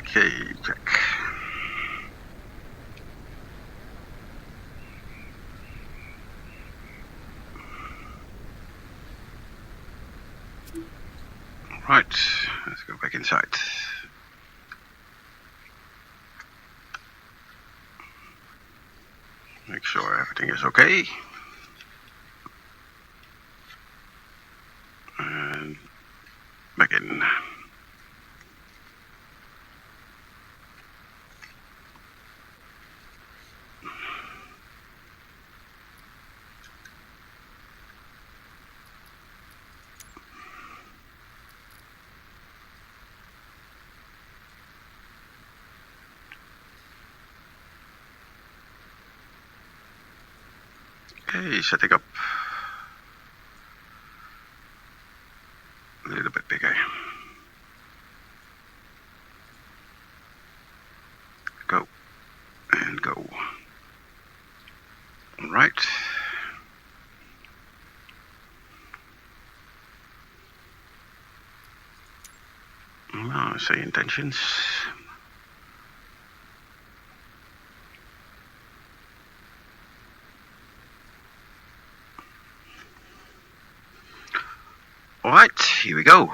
Okay, check. Right, let's go back inside. Make sure everything is okay. And back in. Okay, setting up a little bit bigger. Go and go. All right. Now say intentions. Alright, here we go.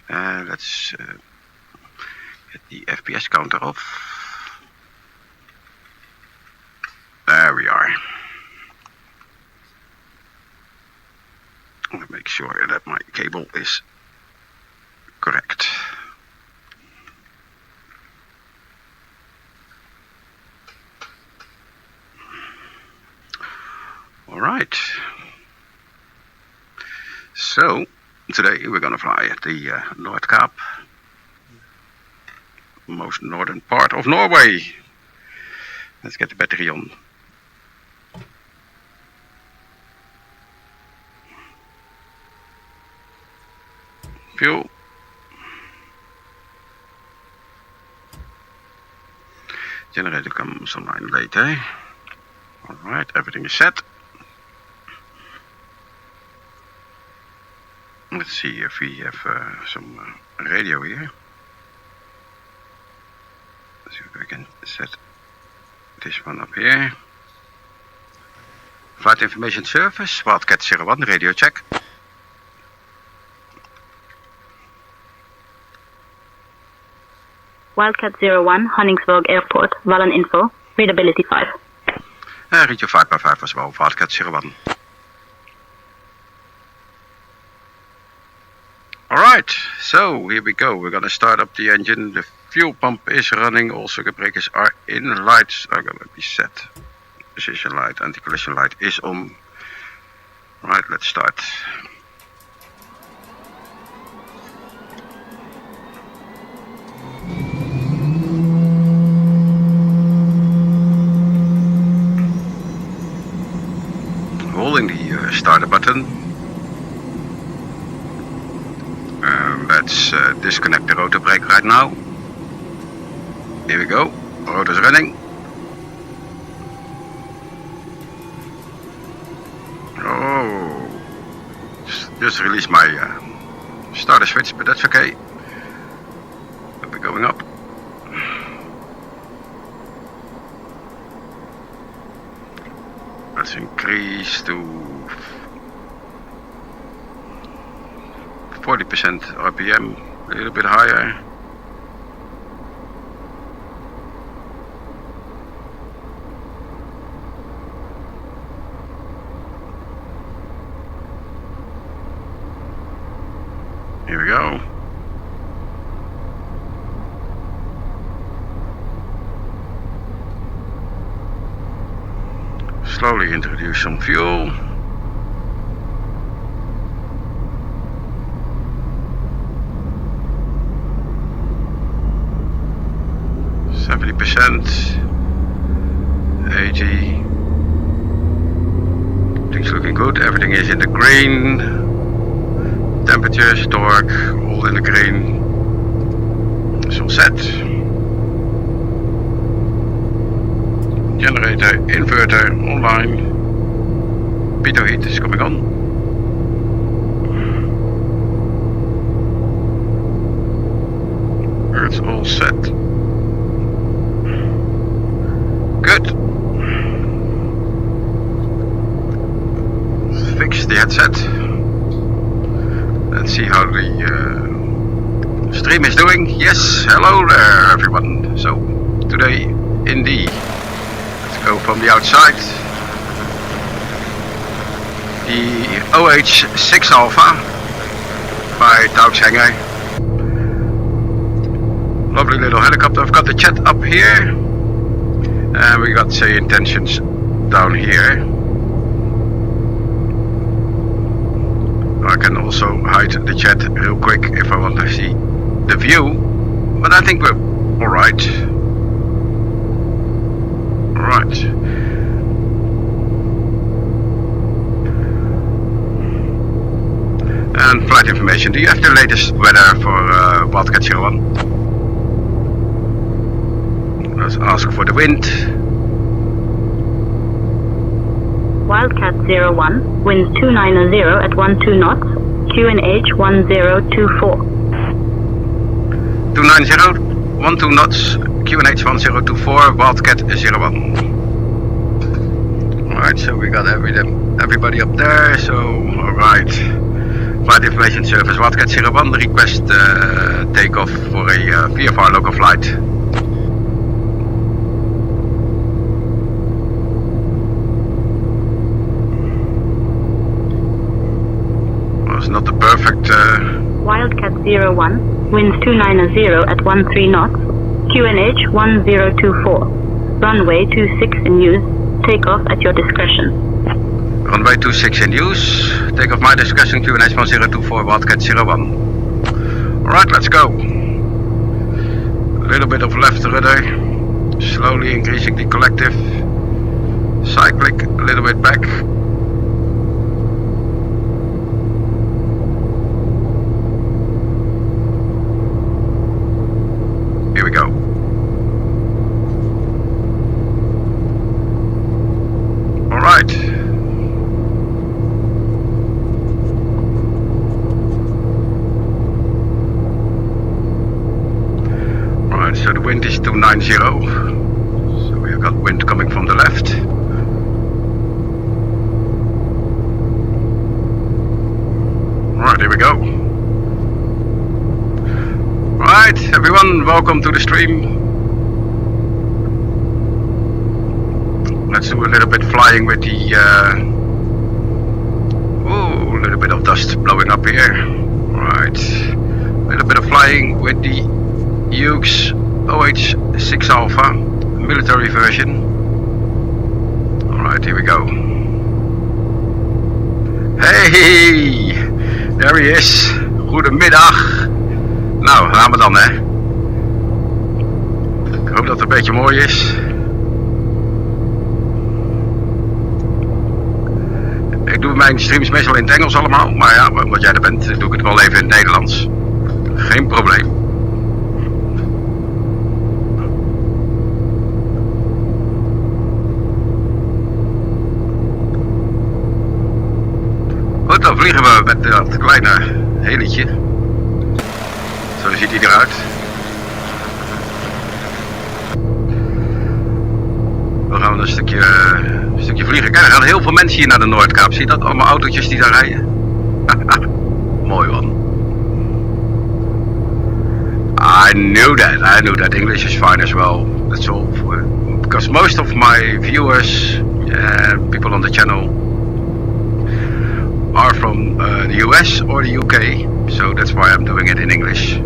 Let's get the FPS counter off. There we are. I'll make sure that my cable is correct. Alright. So, today we're gonna fly at the North Cape, most northern part of Norway. Let's get the battery on. Fuel. Generator comes online later. Alright, everything is set. Let's see if we have some radio here. Let's see if I can set this one up here. Flight Information Service, Wildcat 01, radio check. Wildcat 01, Honningsvåg Airport, Wallen Info, readability 5. Read your 5x5 as well, Wildcat 01. Alright, so here we go. We're gonna start up the engine. The fuel pump is running, all circuit breakers are in, lights are gonna be set. Position light, anti-collision light is on. Alright, let's start. Holding the starter button. Let's disconnect the rotor brake right now. Here we go. Rotor's running. Oh, just released my starter switch, but that's okay. We'll be going up. Let's increase to 40% RPM, a little bit higher. Here we go. Slowly introduce some fuel. %, 80. Things looking good. Everything is in the green. Temperatures, torque, all in the green. It's all set. Generator, inverter online. Pitot heat is coming on. It's all set. fix the headset. Let's see how the stream is doing. Yes, hello there everyone. So today in the, let's go from the outside, the OH-6 Alpha by TAOGS. Lovely little helicopter. I've got the chat up here and we got say intentions down here. I can also hide the chat real quick if I want to see the view, but I think we're alright. Alright. And flight information. Do you have the latest weather for Wildcat 01? Let's ask for the wind. Wildcat 01, winds 290 at 12 knots, QNH 1024. 290, 12 knots, QNH 1024, Wildcat 01. Alright, so we got everybody up there, so alright. Flight information service, Wildcat 01, request takeoff for a VFR local flight. Not the perfect Wildcat 01, winds 290 at 13 knots, QNH 1024, runway 26 in use, takeoff at your discretion. Runway 26 in use, takeoff my discretion, QNH 1024, Wildcat 01. Alright, let's go. A little bit of left rudder, slowly increasing the collective, cyclic, a little bit back. Here we go. All right. All right, so the wind is 290. So we've got wind coming from the left. All right, here we go. Alright everyone, welcome to the stream. Let's do a little bit flying with the oh, a little bit of dust blowing up here. Alright, a little bit of flying with the TAOGS OH-6 Alpha, military version. Alright, here we go. Hey, there he is. Goedemiddag. Nou, gaan we dan hè. Ik hoop dat het een beetje mooi is. Ik doe mijn streams meestal in het Engels allemaal, maar ja, omdat jij er bent, doe ik het wel even in het Nederlands. Geen probleem. Goed, dan vliegen we met dat kleine helietje. Zo ziet hij eruit. Dan gaan we een stukje vliegen. Kijk, er gaan heel veel mensen hier naar de Noordkaap. Zie je dat? Allemaal autootjes die daar rijden. Mooi man. I knew that English is fine as well. That's all. Because most of my viewers and people on the channel are from the US or the UK. So that's why I'm doing it in English.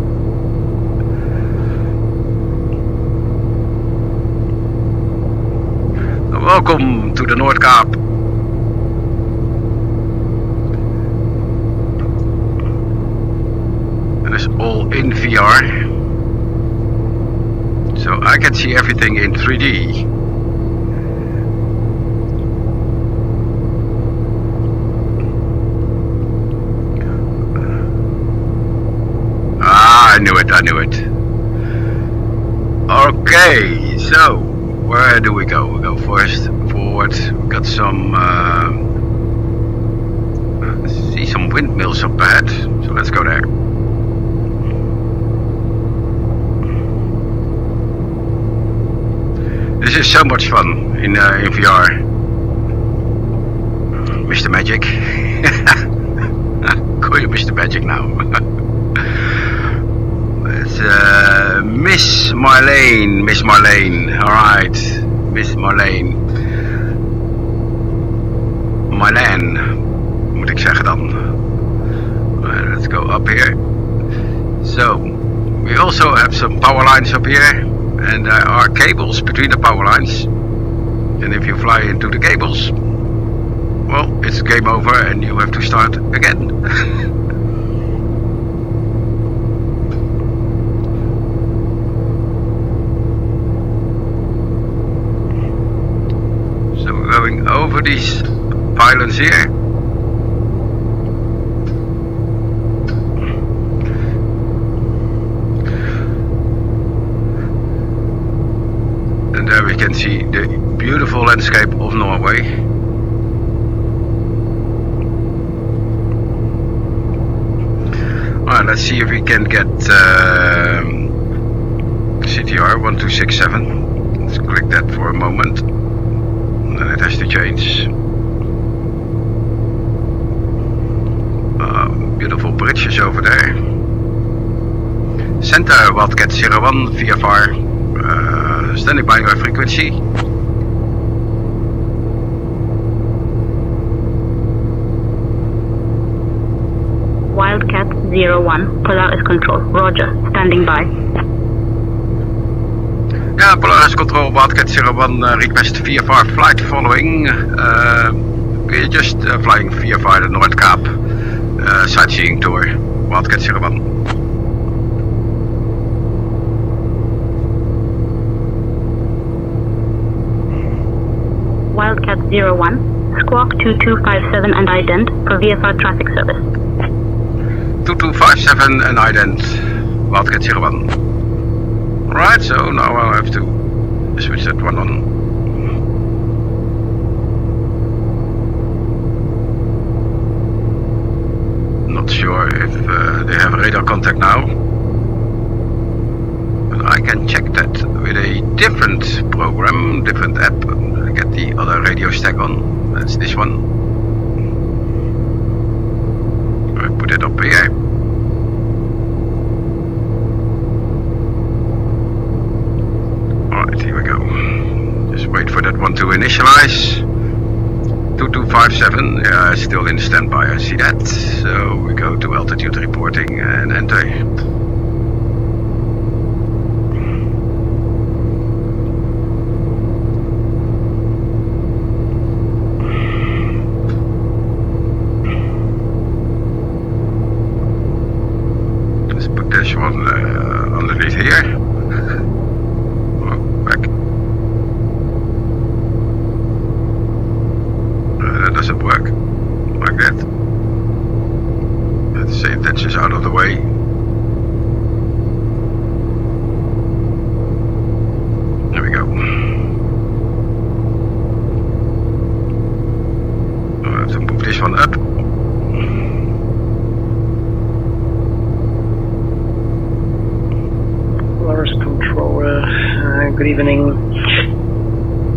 Welcome to the Noordkaap. And it's all in VR. So I can see everything in 3D. I knew it. Okay, so where do we go? We go first forward. We got some see some windmills up ahead, so let's go there. This is so much fun in VR. Mr. Magic. Call you Mr. Magic now. It's Miss Marlene. Miss Marlene. Alright. Miss Marlene. Marlene, moet ik zeggen dan. Let's go up here. So, we also have some power lines up here. And there are cables between the power lines. And if you fly into the cables, well, it's game over and you have to start again. So we're going over these pylons here. And there we can see the beautiful landscape of Norway. Alright, let's see if we can get CTR 1267. Let's click that for a moment. And then it has to change. Beautiful bridges over there. Center Wildcat 01 VFR. Standing by your frequency. Wildcat 01, Polaris Control. Roger, standing by. Yeah, Polaris Control, Wildcat 01, request VFR flight following. We're just flying VFR the North Cape sightseeing tour, Wildcat 01. Wildcat 01, Squawk 2257 and ident for VFR traffic service. 2257 and ident, Wildcat 01. Alright, so now I'll have to switch that one on. Not sure if they have radar contact now. But I can check that with a different program, different app. Get the other radio stack on. That's this one. I put it up here. Alright, here we go. Just wait for that one to initialize. 2257, yeah, it's still in standby, I see that. So we go to altitude reporting and enter. This one underneath here. Oh, back. That doesn't work like that. Let's see if that's just out of the way. There we go. I'll have to move this one up. Good evening.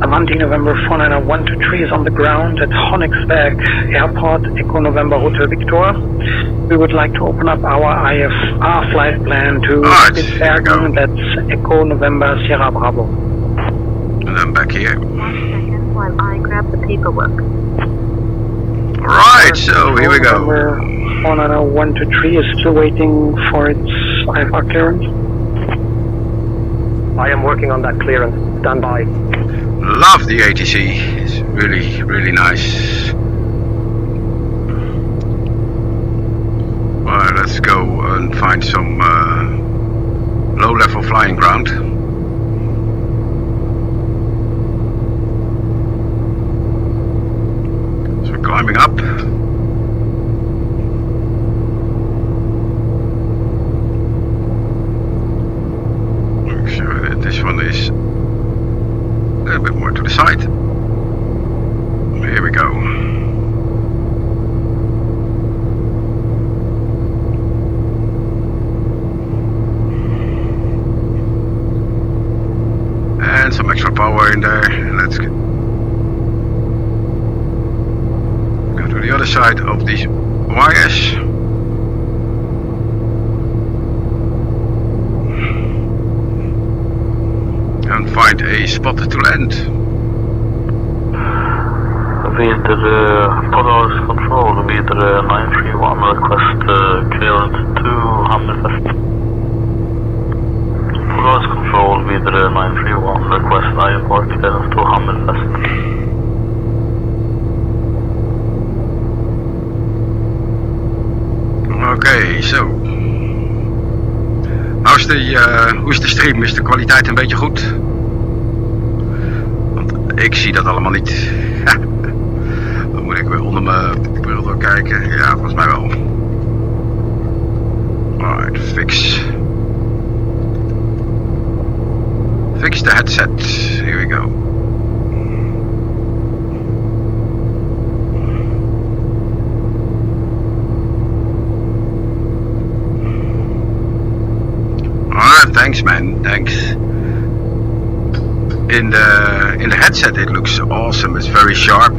Avanti November 49123 is on the ground at Honigsberg Airport, Echo November Hotel Victor. We would like to open up our IFR flight plan to Spitsbergen, that's Echo November Sierra Bravo. And then back here. 1 second while I grab the paperwork. Alright, so here we go. November 49123 is still waiting for its IFR clearance. I am working on that clearance. Stand by. Love the ATC. It's really, really nice. Well, let's go and find some low-level flying ground. So we're climbing up. This one is a little bit more to the side. Here we go. And some extra power in there. Let's go to other side of these wires. And find a spot to land. Vidare Polaris Control, vidare 931, request clearance to Hammerfest. Polaris Control, vidare 931, request airport clearance to Hammerfest. Okay, so. Hoe is de stream? Is de kwaliteit een beetje goed? Want ik zie dat allemaal niet. Dan moet ik weer onder mijn bril door kijken. Ja, volgens mij wel. Alright, fix the headset. Here we go. Thanks man, thanks. In the headset it looks awesome, it's very sharp.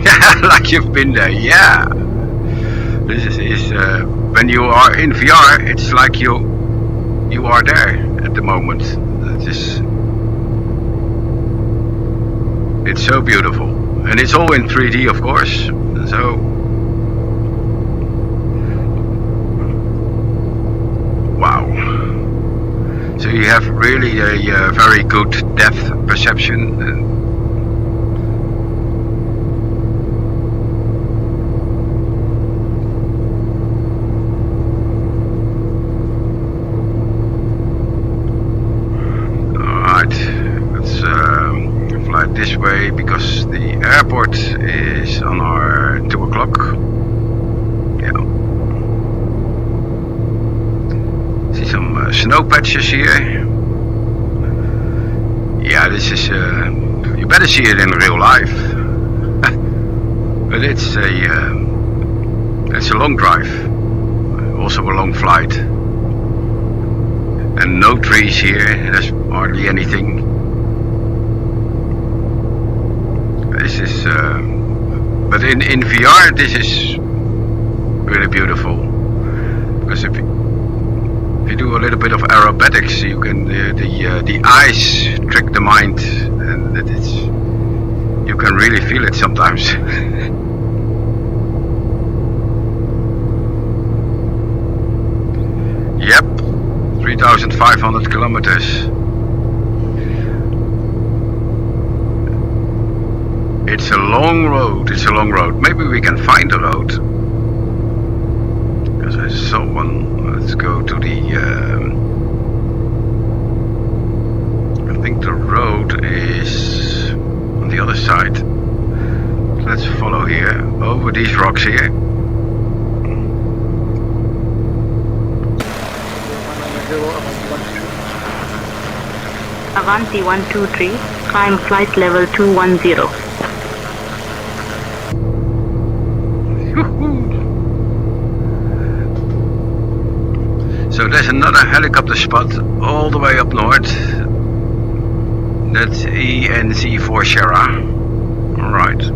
Yeah, like you've been there, yeah. This is when you are in VR, it's like you are there at the moment. It's so beautiful. And it's all in 3D of course, so so you have really a very good depth perception. Alright, let's fly this way because the airport is on our 2 o'clock. Yeah. Some snow patches here. Yeah, this is you better see it in real life. But it's a long drive, also a long flight, and no trees here. There's hardly anything. This is but in VR this is really beautiful, because if you do a little bit of aerobatics, you can the eyes trick the mind, and you can really feel it sometimes. Yep, 3,500 kilometers. It's a long road. It's a long road. Maybe we can find the road, because I saw one. Let's go to the, I think the road is on the other side. Let's follow here, over these rocks here. Avanti 123, climb flight level 210. So there's another helicopter spot all the way up north. That's ENC4 Sierra. Alright.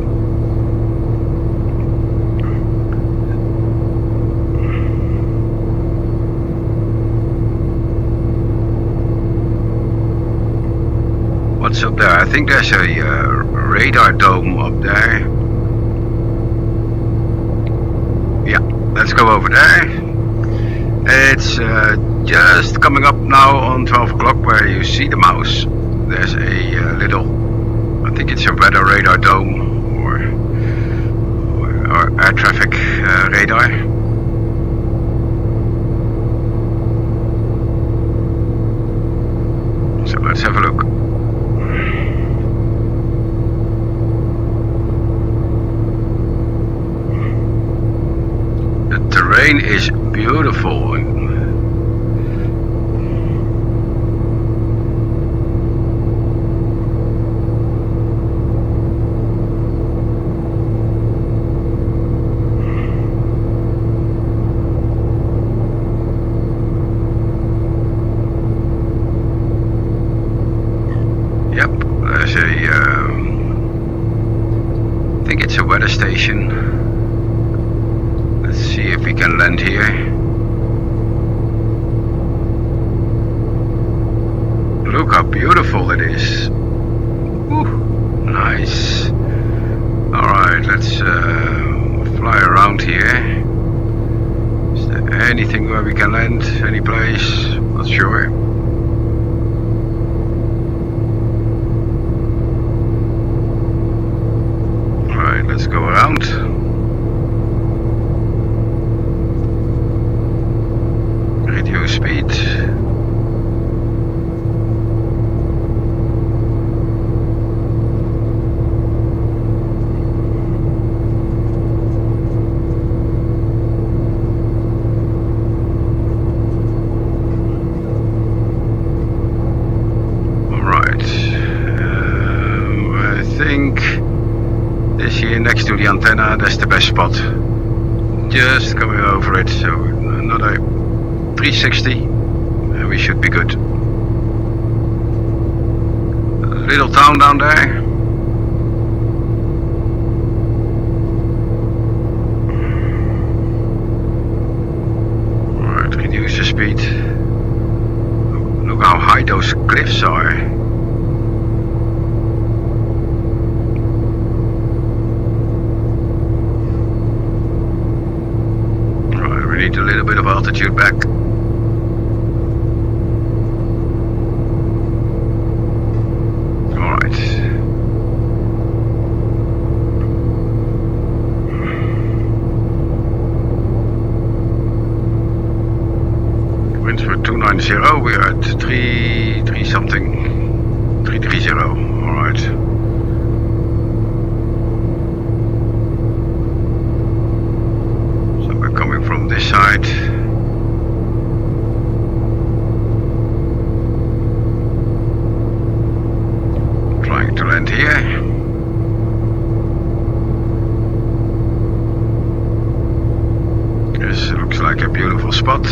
What's up there? I think there's a radar dome up there. Yeah, let's go over there. It's just coming up now on 12 o'clock where you see the mouse. There's a little, I think it's a weather radar dome or air traffic radar. So let's have a look. The terrain is beautiful. Yep, there's a I think it's a the weather station. Let's see if we can land here. Look how beautiful it is. Woo, nice. Alright, let's fly around here. Is there anything where we can land? Any place? Not sure. Alright, let's go around. Reduce speed. Next to the antenna, that's the best spot. Just coming over it, so another 360 and we should be good. A little town down there. Alright, reduce the speed. Look how high those cliffs are. Need a little bit of altitude back. Alright. Winds for 290, we are at 3 something. 330, alright. From this side. Trying to land here. This looks like a beautiful spot.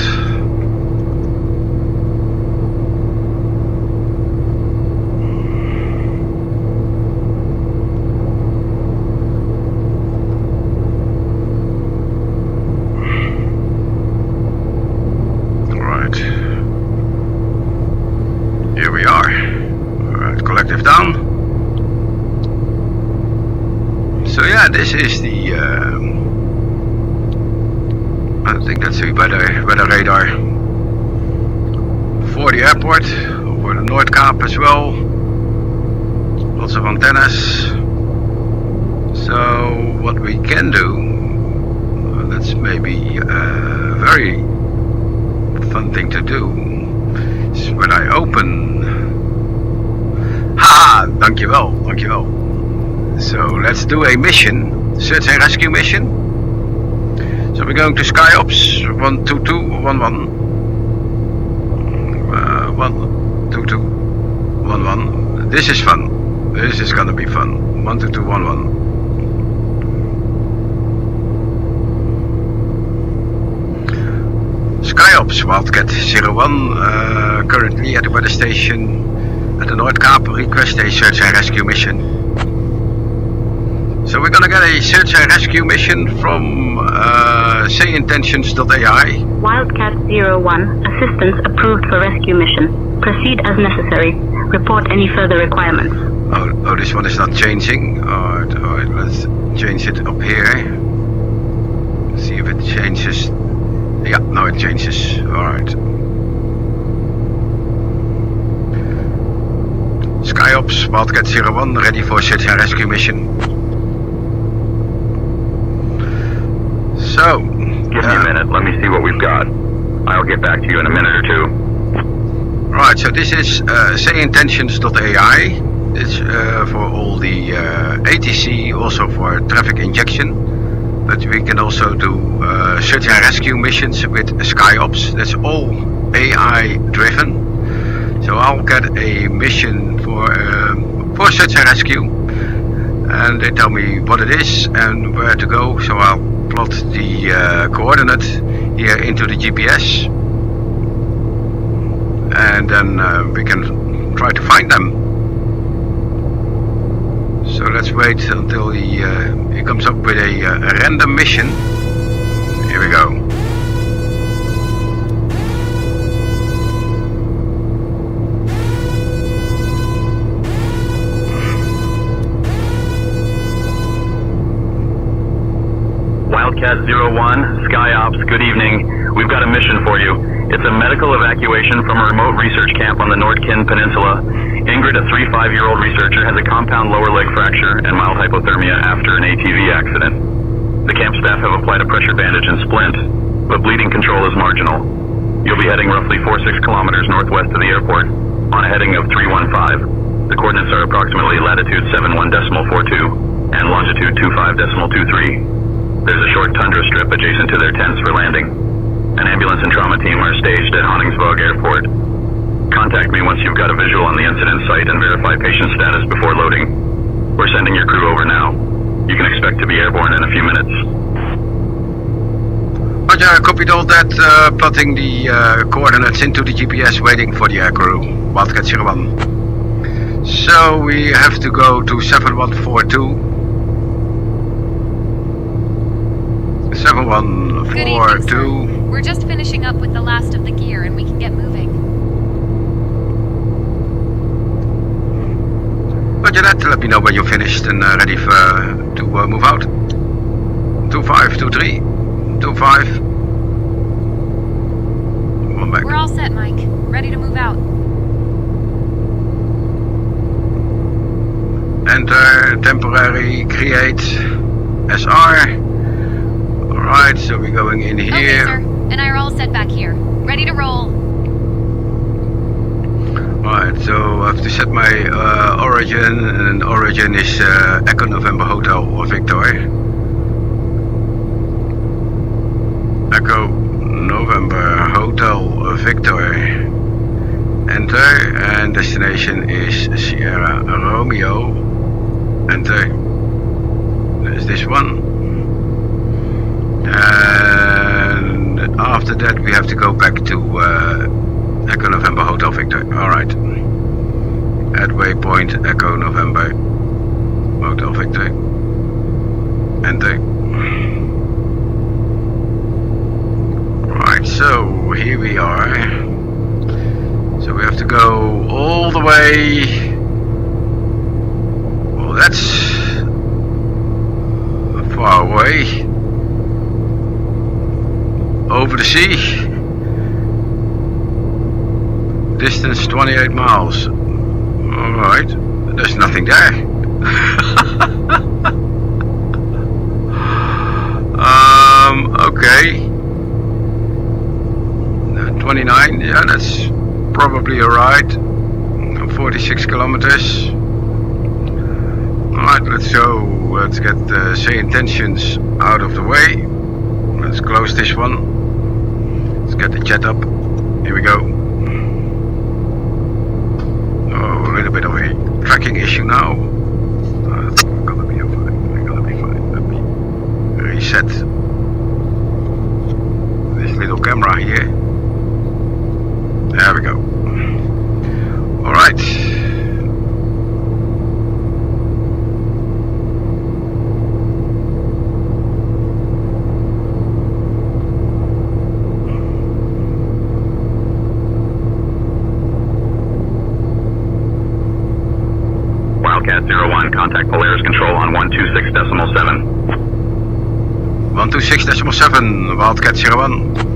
This is the, I think that's the weather radar for the airport, for the North Cape as well. Lots of antennas. So what we can do, that's maybe a very fun thing to do, is when I open, haha, dankjewel, dankjewel. So let's do a mission, search and rescue mission. So we're going to SkyOps 12211. 12211. This is fun. This is gonna be fun. 12211. SkyOps Wildcat 01. Currently at the weather station at the North Cape. Request a search and rescue mission. So we're gonna get a search and rescue mission from sayintentions.ai. Wildcat 01, assistance approved for rescue mission. Proceed as necessary. Report any further requirements. Oh, this one is not changing. Alright, let's change it up here. See if it changes. Yeah, now it changes. Alright. SkyOps Wildcat 01, ready for search and rescue mission. So, give me a minute, let me see what we've got. I'll get back to you in a minute or two. Right, so this is sayintentions.ai. It's for all the ATC, also for traffic injection. But we can also do search and rescue missions with SkyOps. That's all AI driven. So I'll get a mission for search and rescue. And they tell me what it is and where to go. So I'll plot the coordinate here into the GPS, and then we can try to find them. So let's wait until he comes up with a random mission. Here we go. Wildcat 01, SkyOps, good evening. We've got a mission for you. It's a medical evacuation from a remote research camp on the Nordkinn Peninsula. Ingrid, a 35-year-old researcher, has a compound lower leg fracture and mild hypothermia after an ATV accident. The camp staff have applied a pressure bandage and splint, but bleeding control is marginal. You'll be heading roughly 46 kilometers northwest of the airport on a heading of 315. The coordinates are approximately latitude 71.42 and longitude 25.23. There's a short tundra strip adjacent to their tents for landing. An ambulance and trauma team are staged at Honningsvåg Airport. Contact me once you've got a visual on the incident site and verify patient status before loading. We're sending your crew over now. You can expect to be airborne in a few minutes. Roger, I copied all that, plotting the coordinates into the GPS, waiting for the air crew. Wildcat 01. So we have to go to 7142. 7142. Good evening, sir. We're just finishing up with the last of the gear and we can get moving. Roger that, let me know when you're finished and ready to move out. 2523. 25. One back. We're all set, Mike. Ready to move out. Enter temporary create SR. Alright, so we're going in here. Okay, sir. And I are all set back here. Ready to roll. Alright, so I have to set my origin, and origin is Echo November Hotel or Victor. Echo November Hotel Victor. Enter, and destination is Sierra Romeo. Enter. There's this one. And after that we have to go back to Echo November Hotel Victor. Alright. At waypoint Echo November Hotel Victor. Enter. Right, so here we are. So we have to go all the way. Well, that's far away. Over the sea. Distance 28 miles. Alright, there's nothing there. Okay. 29, yeah, that's probably alright. 46 kilometers. Alright, let's go. Let's get the say intentions out of the way. Let's close this one. Let's get the jet up. Here we go. Oh, a little bit of a tracking issue now. We're gonna be fine. We're gonna be fine. Let me reset this little camera here. There we go. Alright. Wildcat 01, contact Polaris Control on 126.7. 126.7, Wildcat 01.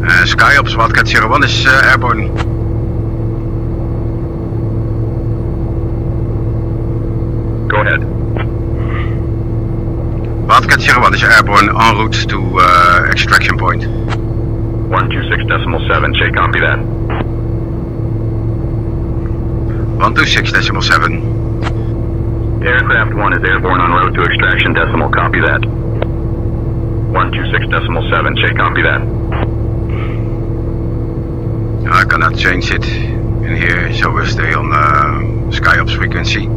SkyOps, Wildcat 01 is airborne. Go ahead. Wildcat 01 is airborne en route to extraction point. 126.7, Shay, copy that. 126.7. Aircraft 1 is airborne en route to extraction, decimal, copy that. 126.7, Shay, copy that. I cannot change it in here, so we'll stay on SkyOps frequency.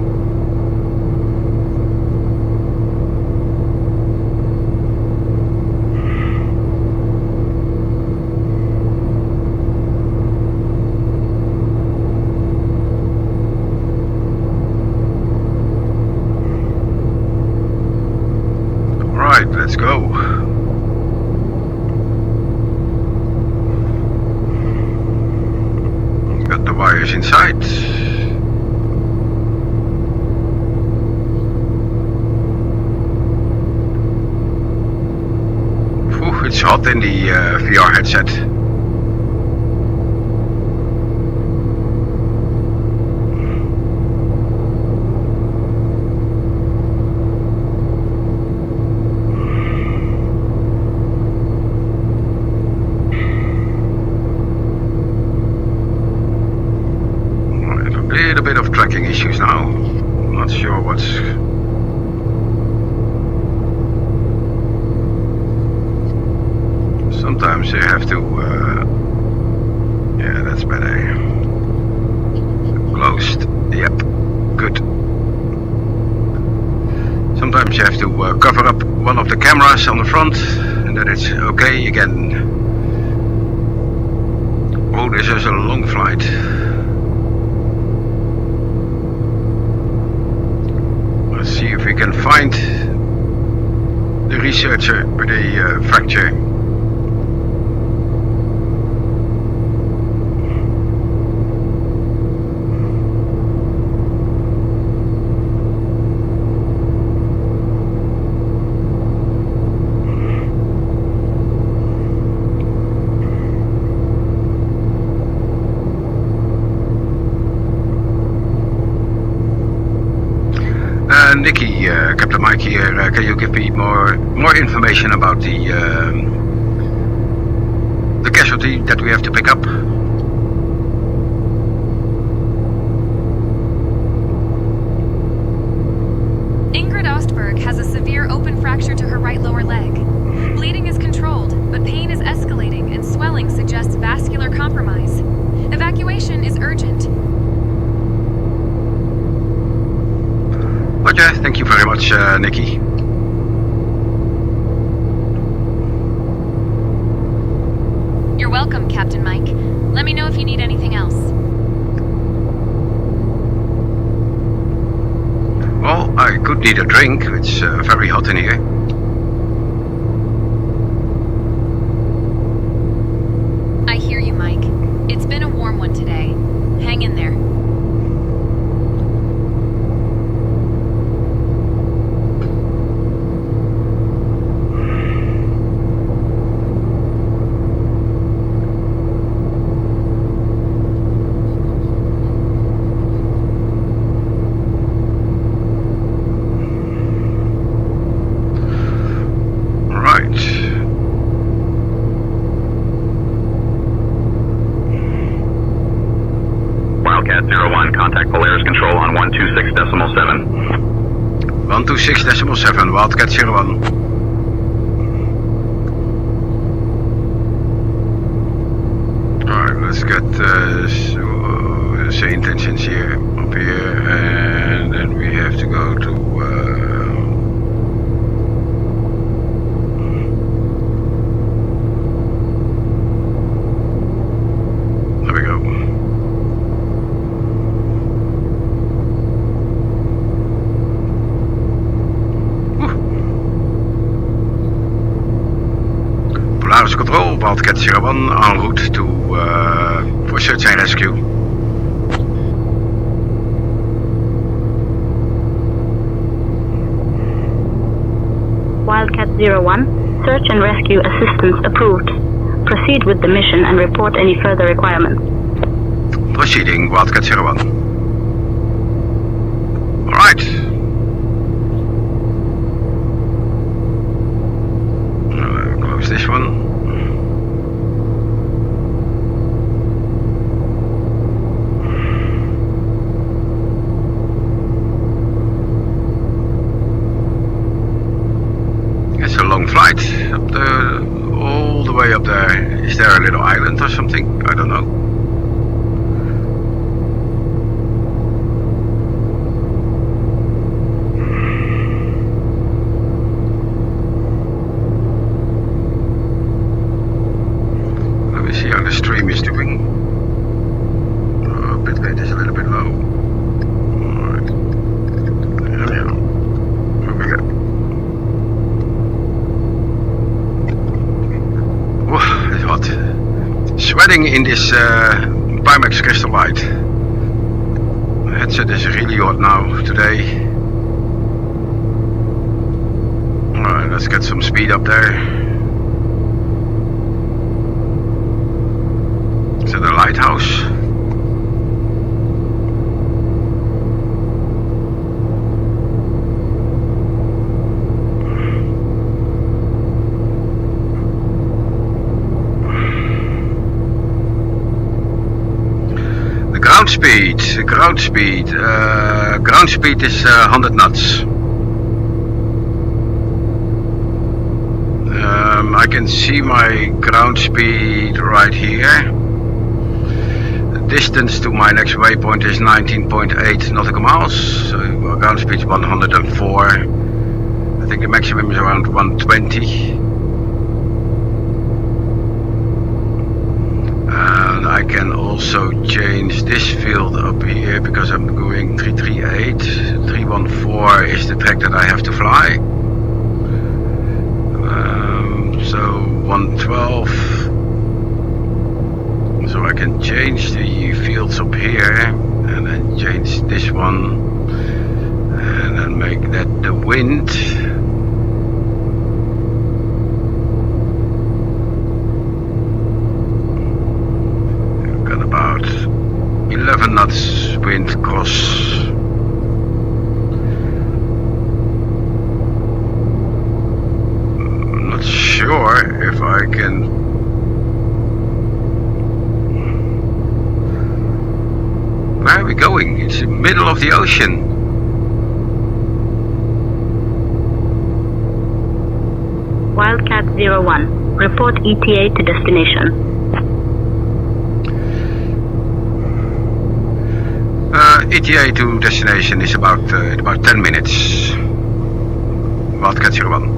let's go. Got the wires inside. Ooh, it's hot in the VR headset. A bit of tracking issues now. I'm not sure what's... Sometimes you have to... yeah, that's better. Closed. Yep. Good. Sometimes you have to cover up one of the cameras on the front and then it's okay again. Oh, this is a long flight. See if we can find the researcher with a fracture. Nikki, Captain Mike here. Can you give me more information about the casualty that we have to pick up? Ingrid Ostberg has a severe open fracture to her right lower leg. Bleeding is controlled, but pain is escalating and swelling suggests vascular compromise. Evacuation is urgent. Roger, thank you very much, Nikki. You're welcome, Captain Mike. Let me know if you need anything else. Well, I could need a drink. It's very hot in here. I hear you, Mike. It's been a warm one today. Hang in there. Contact Polaris Control on 126.7. 126.7, Wildcat 01. Alright, let's get say intentions here, up here, and then we have to go to there we go. Polaris Control, Wildcat 01, en route to for search and rescue. Wildcat 01, search and rescue assistance approved. Proceed with the mission and report any further requirements. Proceeding, Wildcat 01. Alright. Close this one. It's a long flight up there, all the way up there. Is there a little island or something? I don't know. Let me see how the stream is doing. Oh, bitrate is a little bit low. Alright. There we go. living in this Pimax crystal light. The headset is really hot now today. Alright, let's get some speed up there. Is it a lighthouse? Ground speed is 100 knots. I can see my ground speed right here. The distance to my next waypoint is 19.8 nautical miles. So ground speed is 104. I think the maximum is around 120. I can also change this field up here because I'm going 338. 314 is the track that I have to fly. So 112. So I can change the fields up here and then change this one and then make that the wind. Got about 11 knots wind cross. I'm not sure if I can. Where are we going? It's in the middle of the ocean. Wildcat 01, report ETA to destination. ETA to destination is about 10 minutes. Wildcat 01.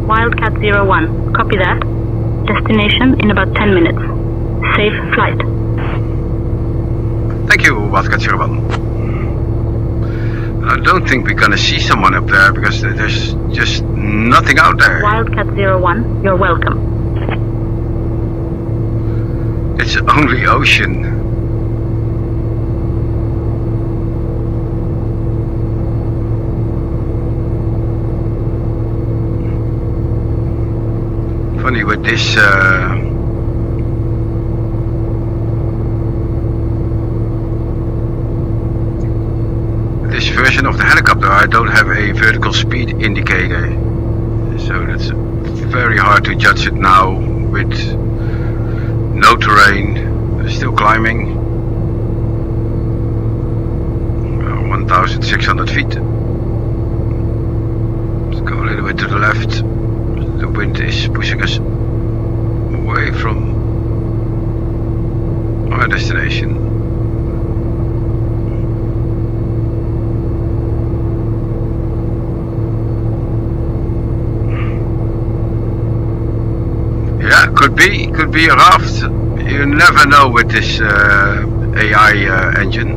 Wildcat 01, copy that. Destination in about 10 minutes. Safe flight. Thank you, Wildcat 01. I don't think we're gonna see someone up there because there's just nothing out there. Wildcat 01, you're welcome. It's only ocean. Funny with this this version of the helicopter, I don't have a vertical speed indicator, so that's very hard to judge it now with no terrain. Still climbing. 1,600 feet. Let's go a little bit to the left. The wind is pushing us away from our destination. Yeah, could be a raft. You never know with this AI engine,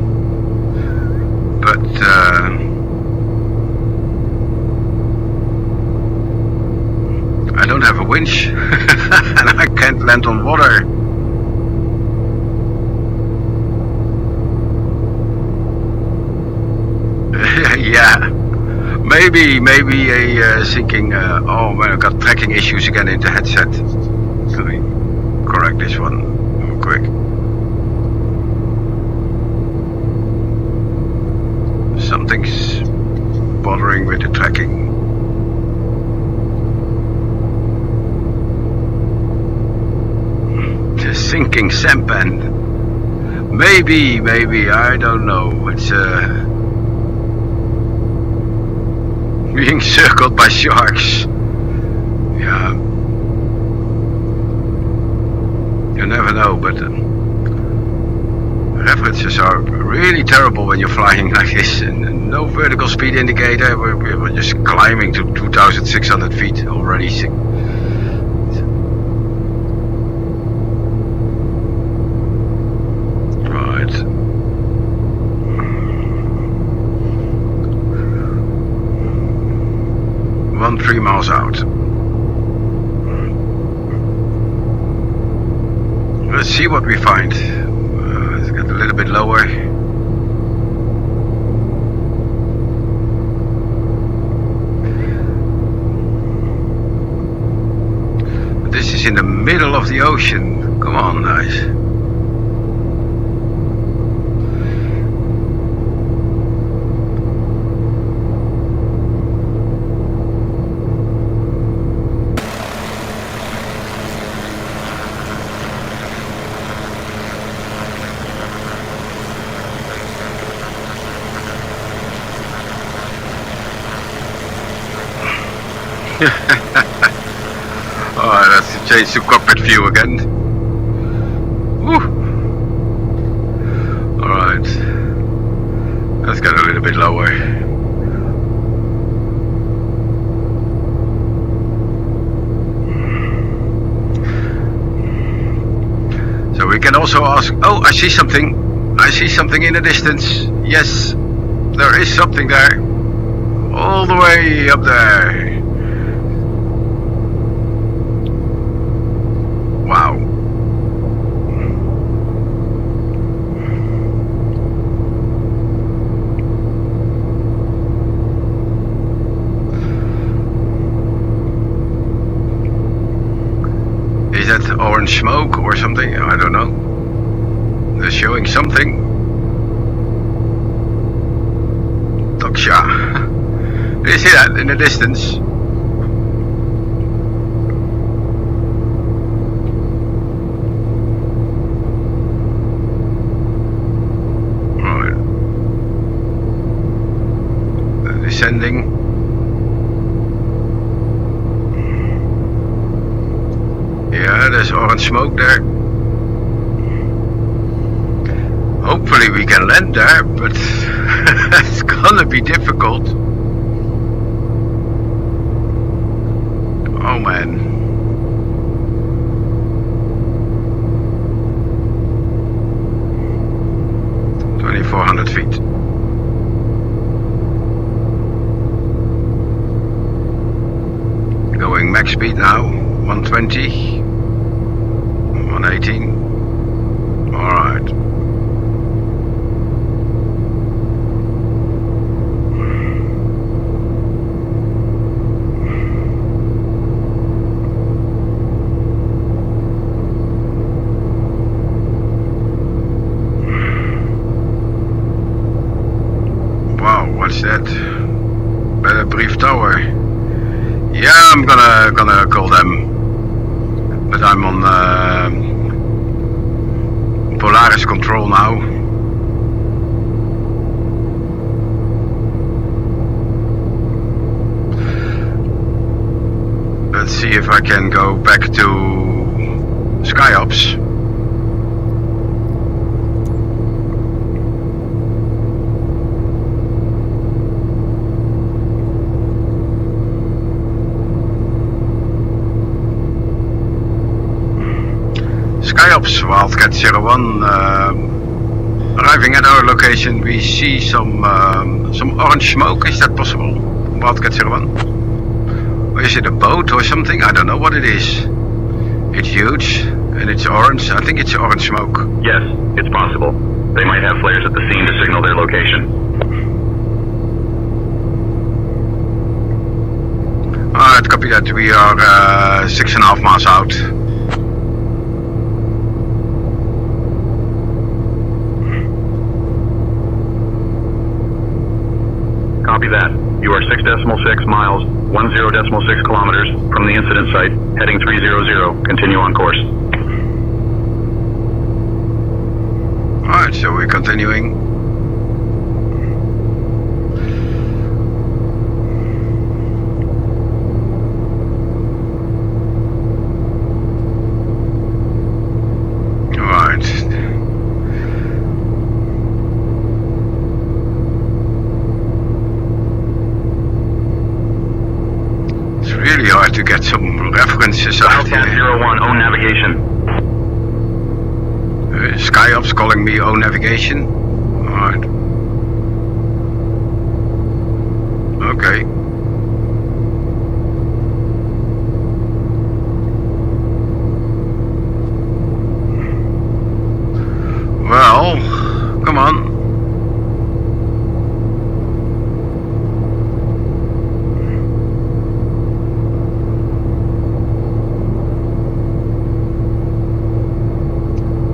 but I don't have a winch and I can't land on water. Yeah, maybe a sinking. Oh man, I've got tracking issues again in the headset. Let me correct this one real quick. Something's bothering with the tracking. The sinking sampan. Maybe, I don't know. It's being circled by sharks. Yeah. You never know, but references are really terrible when you're flying like this. And no vertical speed indicator. We're just climbing to 2,600 feet already. 3 miles out. Let's see what we find. Let's get a little bit lower. This is in the middle of the ocean. Come on, guys. Alright, let's change to cockpit view again. Woo. Alright. Let's get a little bit lower. So we can also ask, oh, I see something. I see something in the distance. Yes, there is something there. All the way up there. Wow. Is that orange smoke or something? I don't know. They're showing something. Toksha. Do you see that in the distance? Right. Descending. Yeah, there's orange smoke there. Hopefully we can land there, but it's gonna be difficult. Oh man. $2,400 feet. Going max speed now, 120, 118. Alright. What's that? Better brief tower. Yeah, I'm gonna call them. But I'm on Polaris control now. Let's see if I can go back to SkyOps. SkyOps Wildcat 01, arriving at our location. We see some orange smoke. Is that possible? Wildcat 01? Or is it a boat or something? I don't know what it is. It's huge and it's orange. I think it's orange smoke. Yes, it's possible. They might have flares at the scene to signal their location. Alright, copy that. We are 6.5 miles out. Copy that. You are 6.6 miles, 10.6 kilometers from the incident site, heading 300. Continue on course. Alright, so we're continuing. Really hard to get some references out Wildcat here. 01, own navigation. SkyOps calling me own navigation. Alright. Okay. hell? Come on.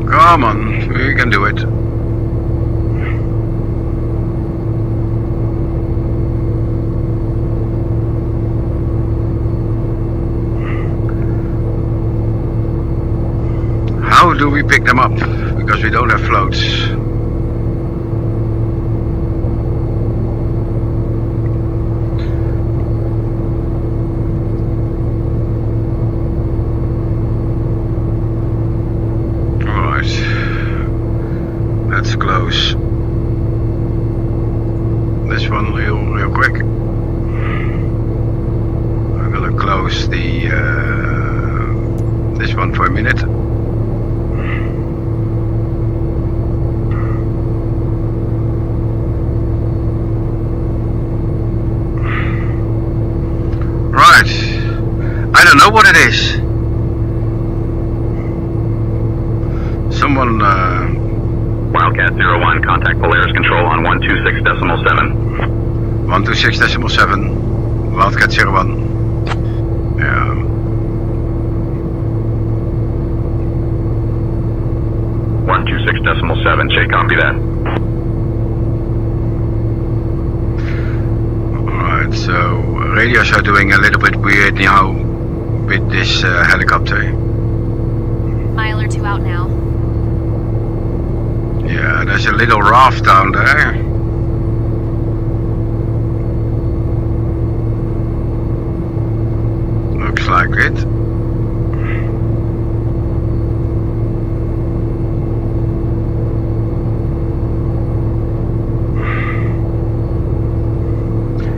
Come on, we can do it. How do we pick them up? Because we don't have floats. Let's close this one real quick. I'm gonna close the this one for a minute. Right, I don't know what it is. Someone Wildcat 01, contact Polaris Control on 126.7. 126.7, Wildcat 01. Yeah. One 126.7, Jay, copy that. Alright, so radios are doing a little bit weird now with this helicopter. Mile or two out now. Yeah, there's a little raft down there. Looks like it.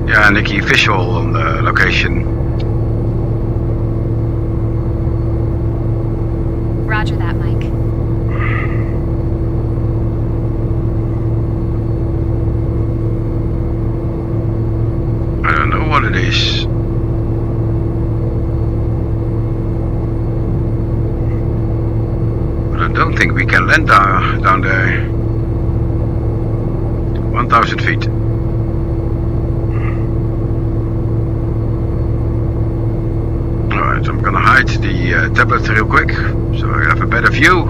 Yeah, Nikki, visual on the location. Roger that, Mike. I don't know what it is. But I don't think we can land down there. 1,000 feet. Alright, I'm gonna hide the tablet real quick so I have a better view.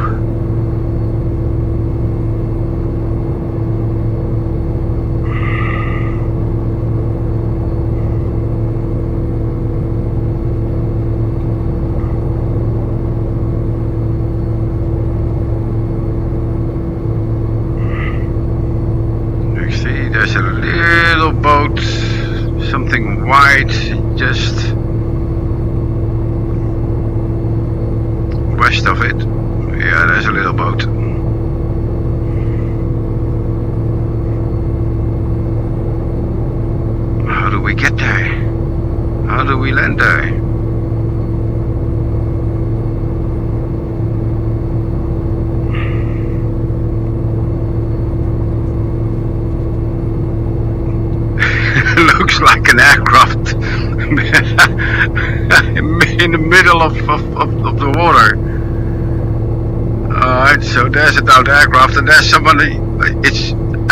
There's a little boat, something white, just west of it. Yeah, there's a little boat. How do we get there? How do we land there? Looks like an aircraft in the middle of the water. Alright, so there's a downed aircraft and there's somebody. I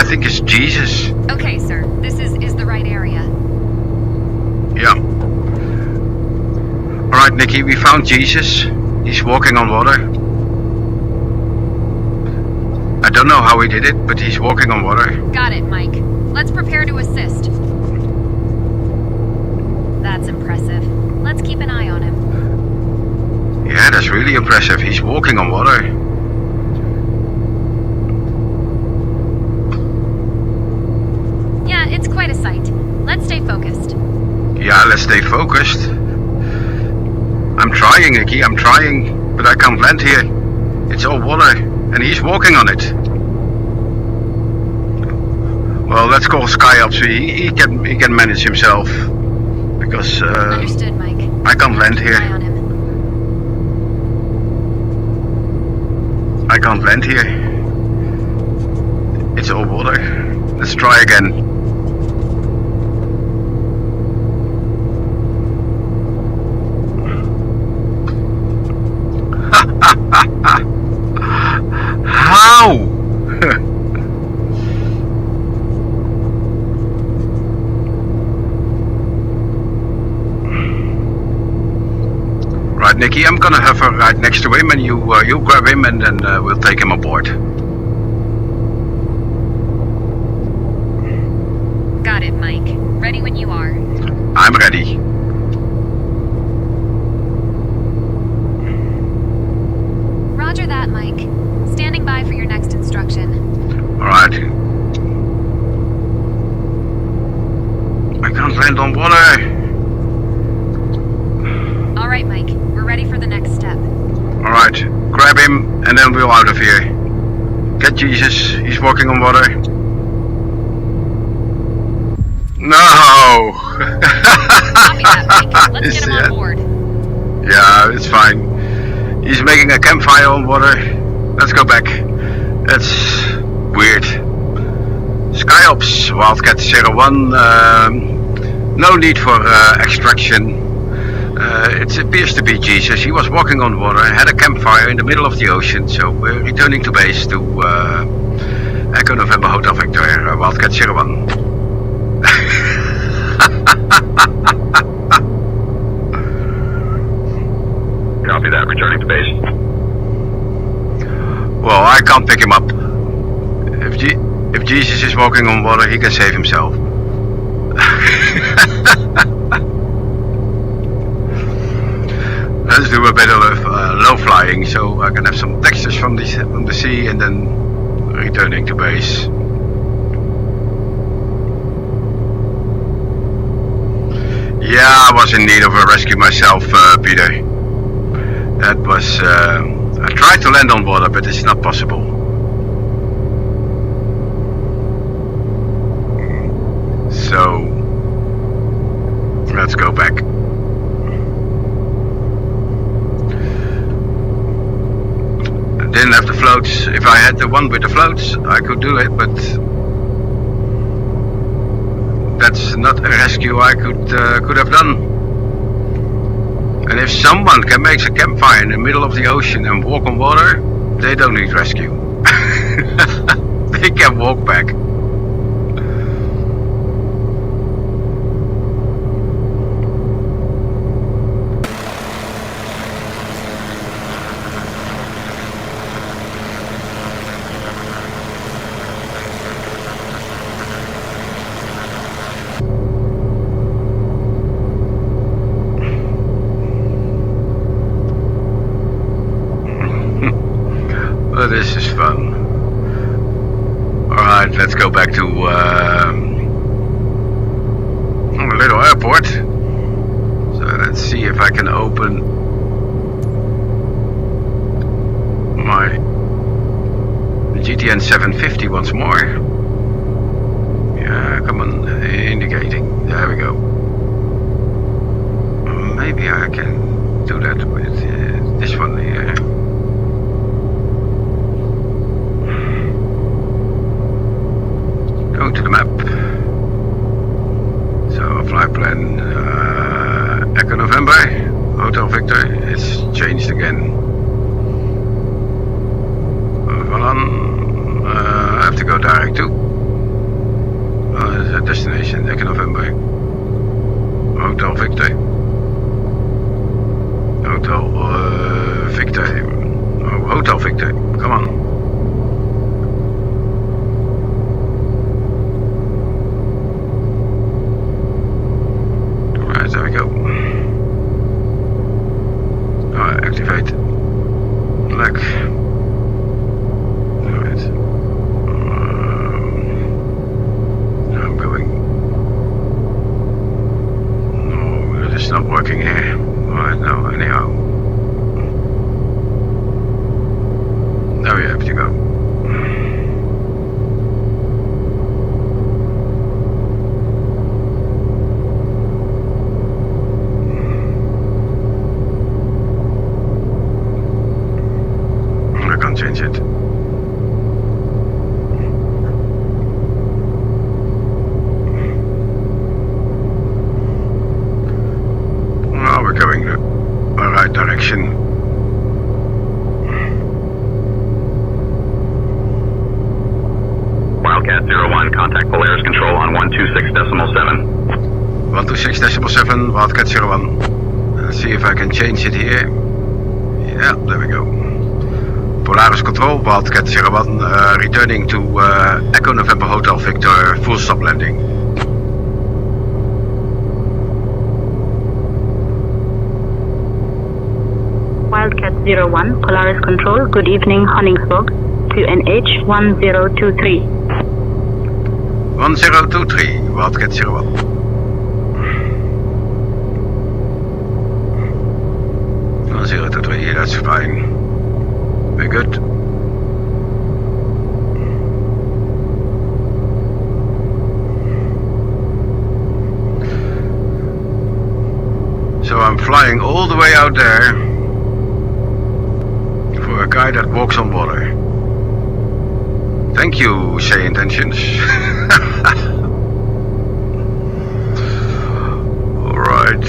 think it's Jesus. Okay, sir. This is the right area. Yeah. Alright, Nikki, we found Jesus. He's walking on water. I don't know how he did it, but he's walking on water. Got it, Mike. Let's prepare to assist. That's impressive. Let's keep an eye on him. Yeah, that's really impressive. He's walking on water. Yeah, it's quite a sight. Let's stay focused. Yeah, let's stay focused. I'm trying, Nikki, I'm trying, but I can't land here. It's all water, and he's walking on it. Well, let's call CAYUSE. He can manage himself. Because Understood, Mike. I can't land here. Eye on him. I can't land here. It's all water. Let's try again. How? Alright, Nikki, I'm gonna have her right next to him, and you grab him, and then we'll take him aboard. Got it, Mike. Ready when you are. I'm ready. Roger that, Mike. Standing by for your next instruction. Alright. I can't land on water. Alright, Mike. We're ready for the next step. Alright, grab him, and then we're out of here. Get Jesus, he's walking on water. No! Copy that, Mike. Let's get him on board. Yeah, it's fine. He's making a campfire on water. Let's go back. That's weird. SkyOps, Wildcat 01. No need for extraction. It appears to be Jesus. He was walking on water and had a campfire in the middle of the ocean. So we're returning to base to Echo November Hotel Victor, Wildcat 01. Copy that, returning to base. Well, I can't pick him up. If Jesus is walking on water, he can save himself. Let's do a bit of low flying, so I can have some textures from the sea, and then returning to base. Yeah, I was in need of a rescue myself, Peter. That was, I tried to land on water, but it's not possible. So, let's go back. I didn't have the floats. If I had the one with the floats, I could do it, but that's not a rescue I could have done. And if someone can make a campfire in the middle of the ocean and walk on water, they don't need rescue. They can walk back. This is fun. Alright, let's go back to a little airport. So let's see if I can open my GTN 750 once more. Yeah, come on, indicating. There we go. Maybe I can do that with this one here. Go to the map. So flight plan Echo November, Hotel Victor. It's changed again. Hold on. I have to go direct to destination Echo November, Hotel Victor. Hotel Victor. Oh, Hotel Victor. Come on. There we go. Alright, activate. Look. Alright. I'm going. No, it is not working here. Alright, no, anyhow. Now we have to go. Change it. Well, we're going the right direction. Wildcat 01, contact Polaris Control on 126.7. 126.7, Wildcat 01. Let's see if I can change it here. Yeah, there we go. Polaris Control, Wildcat 01, returning to Echo November Hotel Victor, full stop landing. Wildcat 01, Polaris Control, good evening, Honningsvåg, to NH 1023. 1023, Wildcat 01. Oh, 023, that's fine. Very good. So I'm flying all the way out there for a guy that walks on water. Thank you, say intentions. Alright.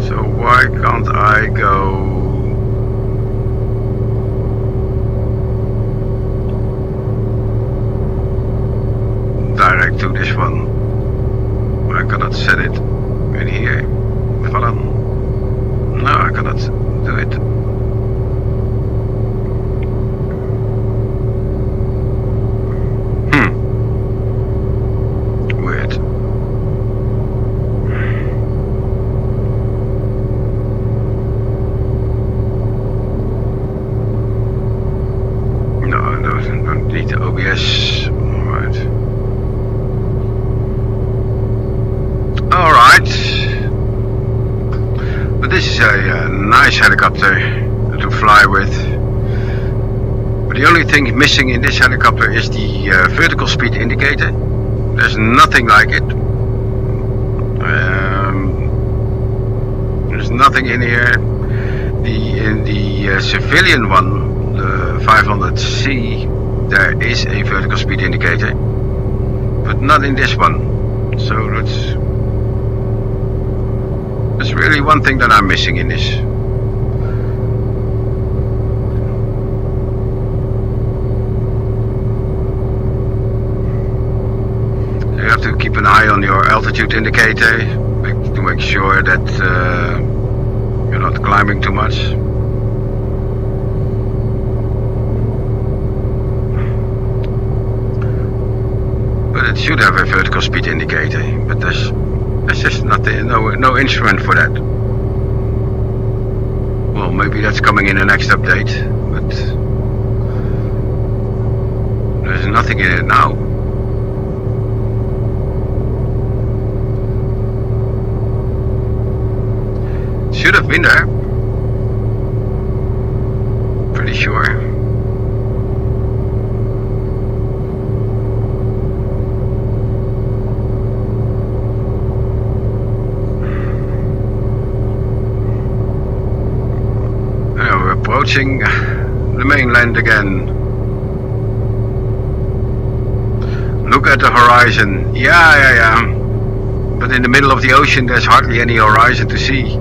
So why can't I go direct to this one? I cannot set it in here. Voilà. No, I cannot do it. Weird. No, I don't need the OBS. Alright. But this is a nice helicopter to fly with. But the only thing missing in this helicopter is the vertical speed indicator. There's nothing like it. There's nothing in here. In the civilian one, the 500C, there is a vertical speed indicator, but not in this one. So that's really one thing that I'm missing in this. You have to keep an eye on your altitude indicator to make sure that you're not climbing too much. But it should have a vertical speed indicator, but there's just nothing, no instrument for that. Well, maybe that's coming in the next update, but there's nothing in it now. Should have been there. Pretty sure. Approaching the mainland again. Look at the horizon. Yeah. But in the middle of the ocean there's hardly any horizon to see.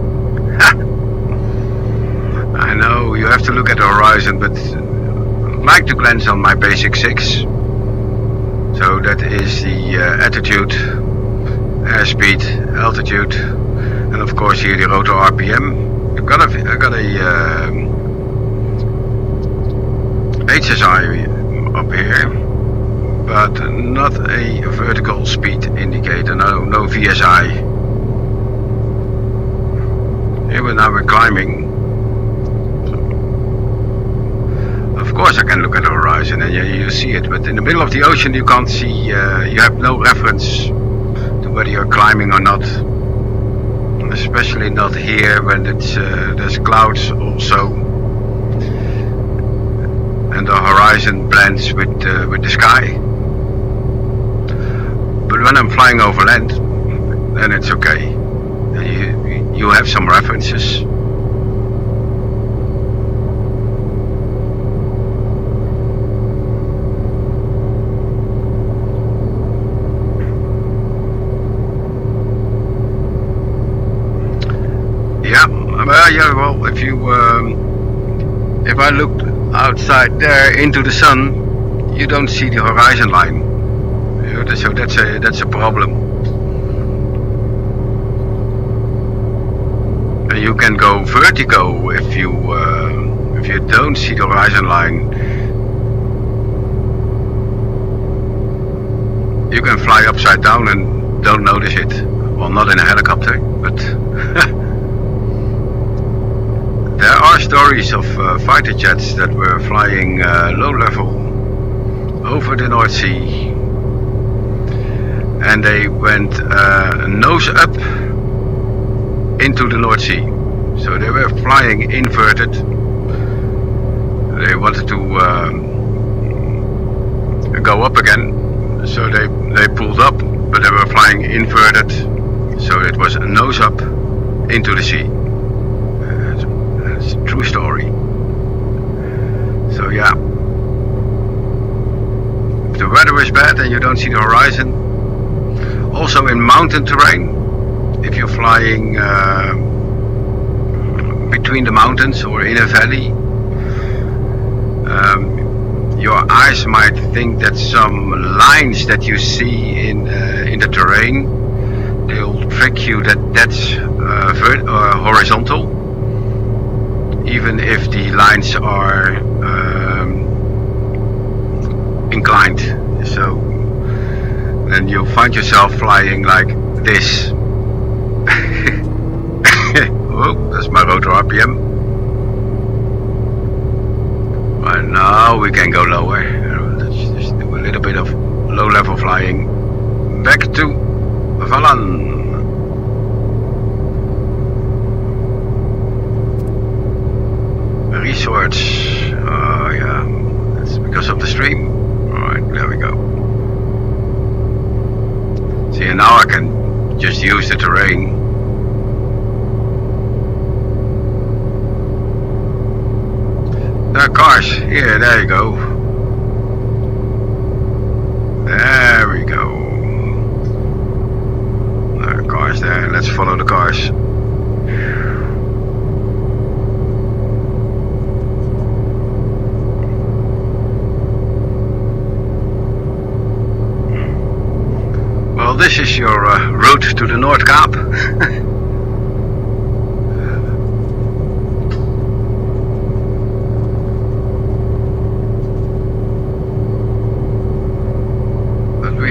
I know, you have to look at the horizon, but I like to glance on my basic 6. So that is the attitude, airspeed, altitude, and of course here the rotor RPM. I got a HSI up here, but not a vertical speed indicator, no VSI. Here now we're climbing. Of course I can look at the horizon and you see it, but in the middle of the ocean you can't see, you have no reference to whether you're climbing or not. Especially not here when there's clouds also, and the horizon blends with the sky. But when I'm flying over land, then it's okay. You have some references. Yeah, well, if I look outside there into the sun, you don't see the horizon line. So that's a problem. You can go vertigo if you don't see the horizon line. You can fly upside down and don't notice it. Well, not in a helicopter, but there are stories of fighter jets that were flying low level over the North Sea, and they went nose up into the North Sea. So they were flying inverted. They wanted to go up again, so they pulled up, but they were flying inverted, so it was a nose up into the sea. It's a true story. So yeah, if the weather is bad and you don't see the horizon, also in mountain terrain, if you're flying between the mountains or in a valley, your eyes might think that some lines that you see in the terrain, they'll trick you that that's horizontal, even if the lines are inclined. So then you'll find yourself flying like this. Oh, that's my rotor RPM. Right now we can go lower. Let's just do a little bit of low level flying back to Vallan. Resorts. Oh yeah, that's because of the stream. Alright, there we go. See, now I can just use the terrain. There are cars. Here, there you go. There we go. There are cars there. Let's follow the cars. Well, this is your route to the North Cape.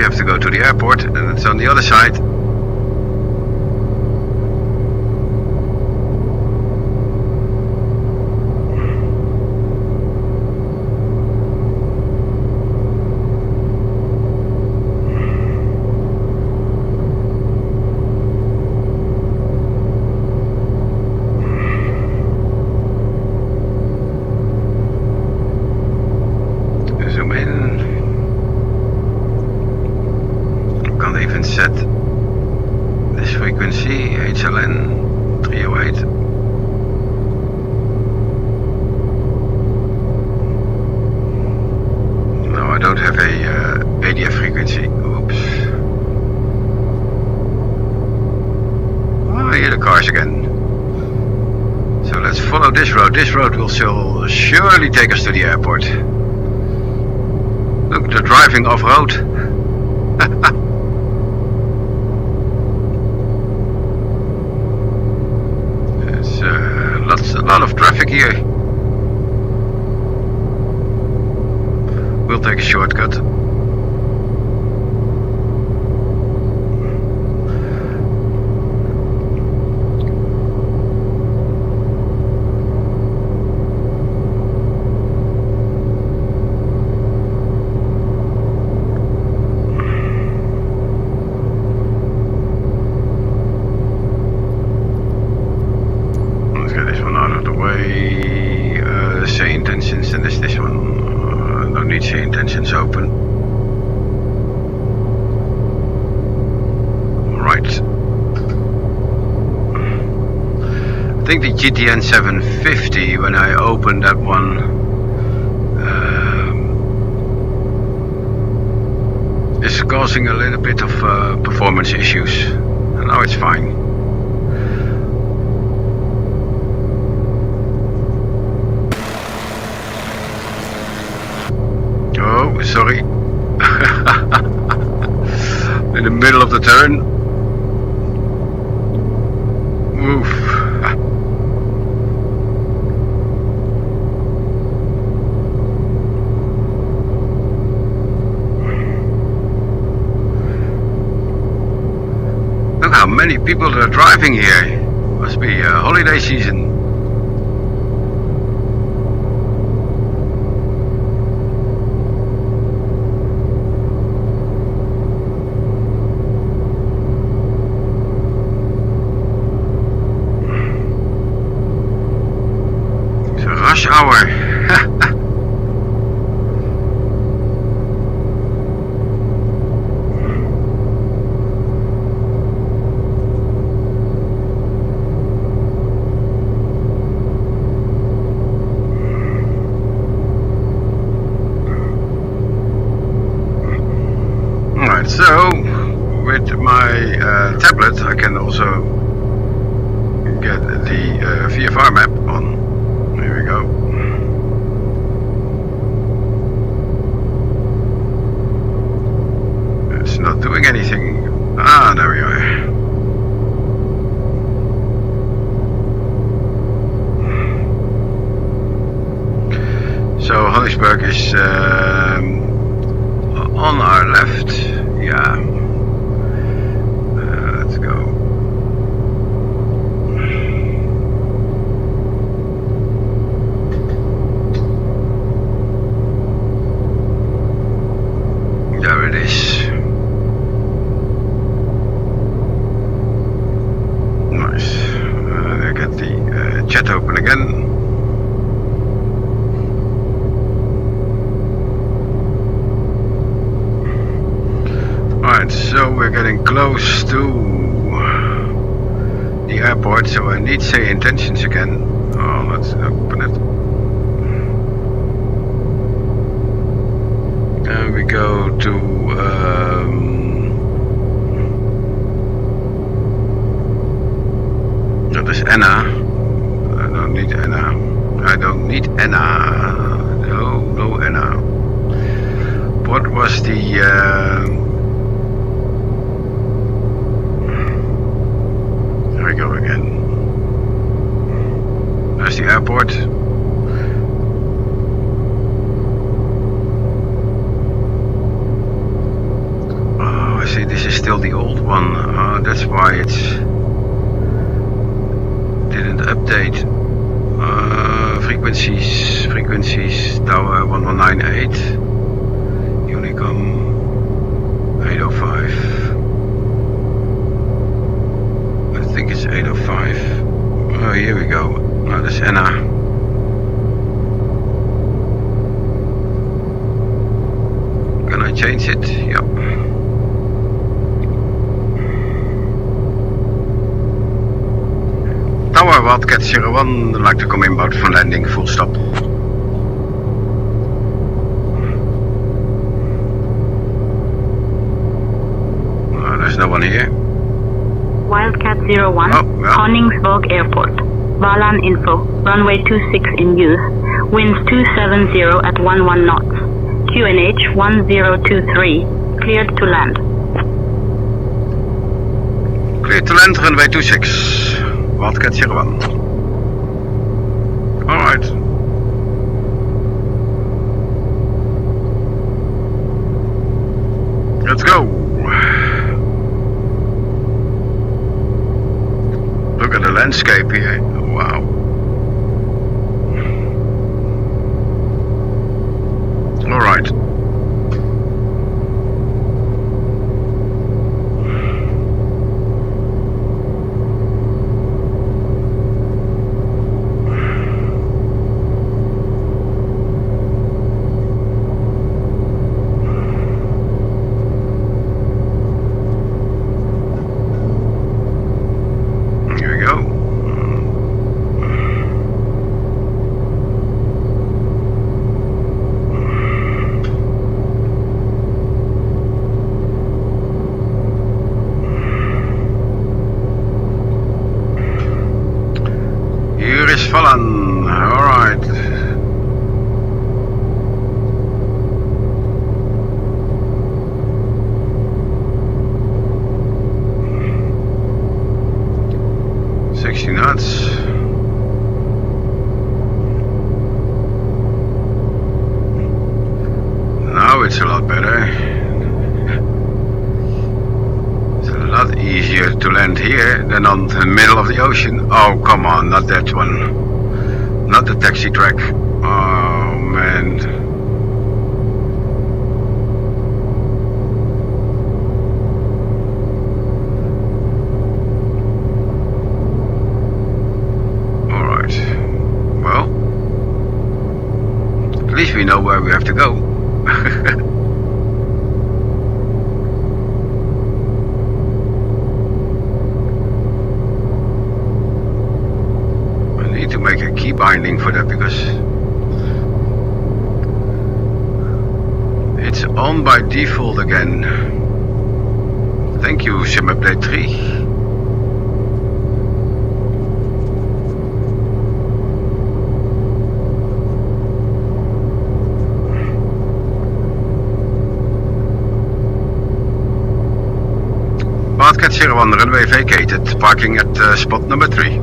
To go to the airport, and it's on the other side. Zoom in. Set this frequency, HLN 308. No, I don't have a ADF frequency. Oops. Oh, here the cars again. So let's follow this road. This road will surely take us to the airport. Look, they're driving off-road. A lot of traffic here. We'll take a shortcut. Intentions open. Right. I think the GTN 750, when I opened that one, is causing a little bit of performance issues. And now it's fine. Oh, sorry. In the middle of the turn. Oof. many people that are driving here. Must be holiday season. It's a rush hour. So, with my tablet, I can also get the VFR map on. Here we go. It's not doing anything. Ah, there we are. So, Hannesburg is on our left. Yeah. Let's go. There it is. Nice. I get the chat open again. Alright, so we're getting close to the airport, so I need say intentions again. Oh, let's open it. And we go to that is Anna. I don't need Anna. I don't need Anna. No Anna. What was the There we go again. There's the airport. Oh, I see. This is still the old one. That's why it didn't update. Frequencies. Tower 1198. Unicom 805. I think it's 805. Oh, here we go. Now that's Anna. Can I change it? Yep. Tower Wildcat 01, I'd like to come inbound for landing, full stop. There's no one here. Wildcat 01, Oh, yeah. Koningsborg Airport. Valan info, runway 26 in use. Winds 270 at 11 knots. QNH 1023, cleared to land. Cleared to land, runway 26. Wildcat 01. Alright. Let's go. Look at the landscape here. Wow. Alright. Vallen, alright. $60 knots. Now it's a lot better. It's a lot easier. easier to land here than on the middle of the ocean. Oh, come on, not that one. Not the taxi track. Oh, man. Alright. Well, at least we know where we have to go. To make a key binding for that because it's on by default again. Thank you, Simmerplate 3. Wildcat 01 runway vacated, parking at spot number 3.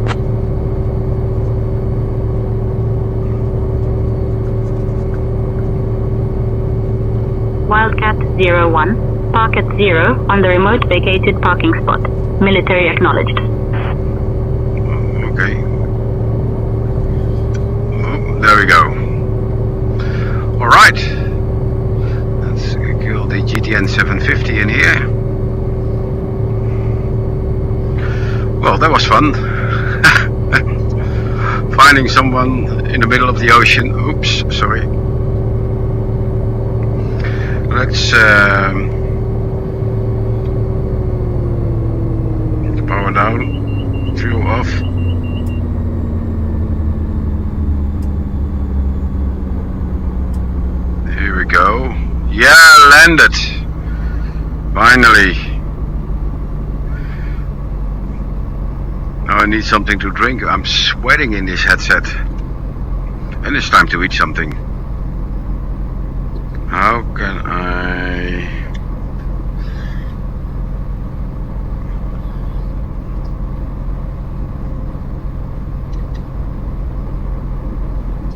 Wildcat 01, park at 0 on the remote vacated parking spot. Military acknowledged. Okay. Oh, there we go. Alright. Let's kill the GTN 750 in here. Well, that was fun. Finding someone in the middle of the ocean. Oops, sorry. Let's power down, fuel off. Here we go. Yeah, landed. Finally. Now I need something to drink. I'm sweating in this headset. And it's time to eat something. How can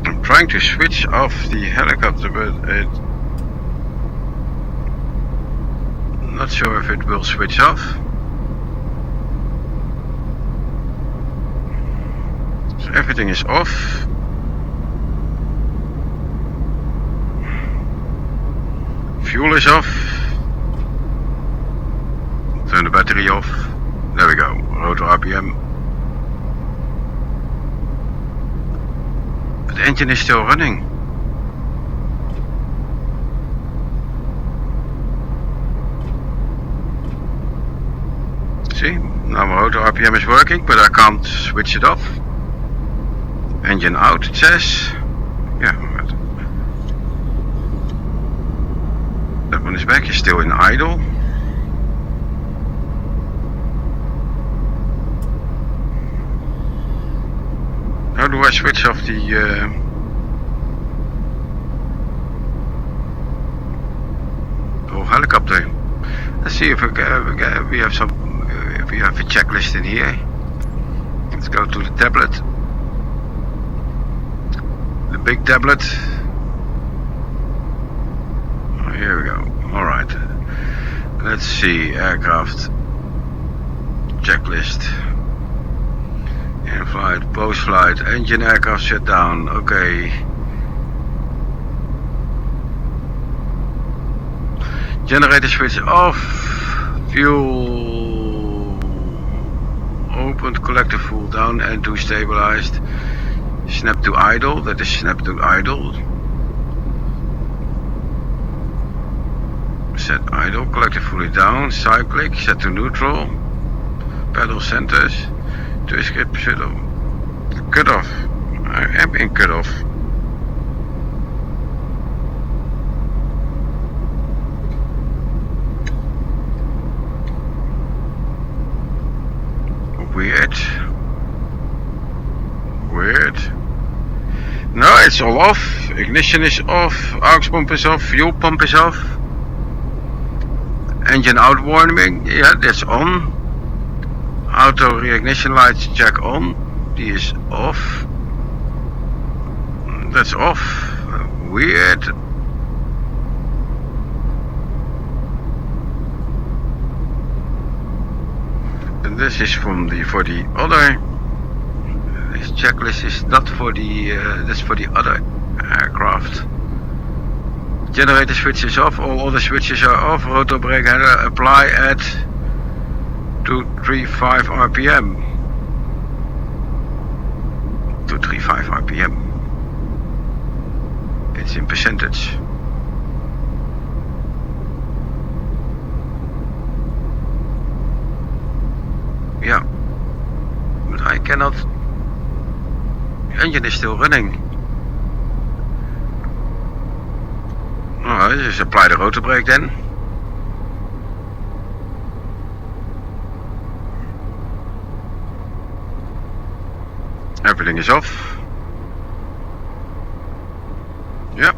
I'm trying to switch off the helicopter, but I'm not sure if it will switch off. So everything is off. Fuel is off. Turn the battery off. There we go. Rotor RPM. The engine is still running. See? Now my rotor RPM is working, but I can't switch it off. Engine out, it says. Yeah. That one is back, is still in idle. How do I switch off the whole helicopter? Let's see if we have some. If we have a checklist in here. Let's go to the tablet. The big tablet. Here we go. Alright. Let's see. Aircraft. Checklist. In-flight, post-flight, engine, aircraft shutdown. Okay. Generator switch off. Fuel opened, collector full down and to stabilized. Snap to idle. That is snap to idle. Set idle, collector fully down, cyclic, set to neutral, pedal centers, twist grip, shuttle, cut off. I am in cut off. Weird. No, it's all off. Ignition is off, aux pump is off, fuel pump is off. Engine out warning, yeah, that's on. Auto reignition lights check on. Die is off. That's off. Weird. this is for the other. This checklist is not for the. That's for the other aircraft. Generator switches off. All other switches are off. Rotor brake handler apply at 235 RPM. 235 RPM. It's in percentage. Yeah, but I cannot. The engine is still running. Alright, just apply the rotor brake then. Everything is off. Yep.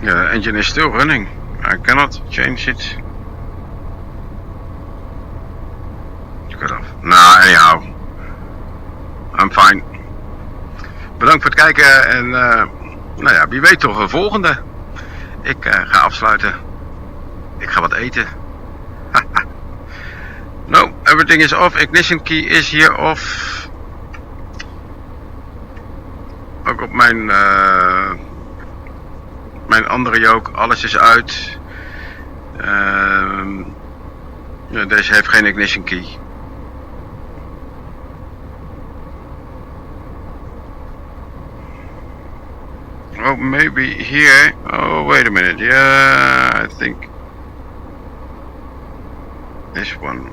Yeah, the engine is still running. I cannot change it. Cut off. Nah, anyhow. I'm fine. Bedankt voor het kijken en nou ja, wie weet toch een volgende. Ik ga afsluiten. Ik ga wat eten. No, everything is off. Ignition key is here off. Ook op mijn andere yoke, alles is uit. Ja, deze heeft geen ignition key. Oh, maybe here. Oh, wait a minute. Yeah, I think this one.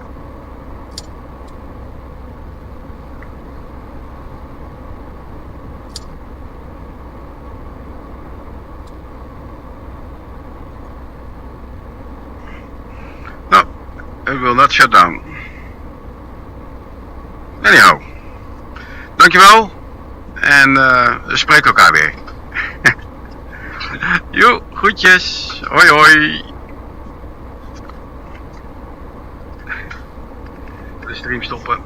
No, it will not shut down. Anyhow, dankjewel en we spreken elkaar weer. Jo, groetjes. Hoi hoi. De stream stoppen.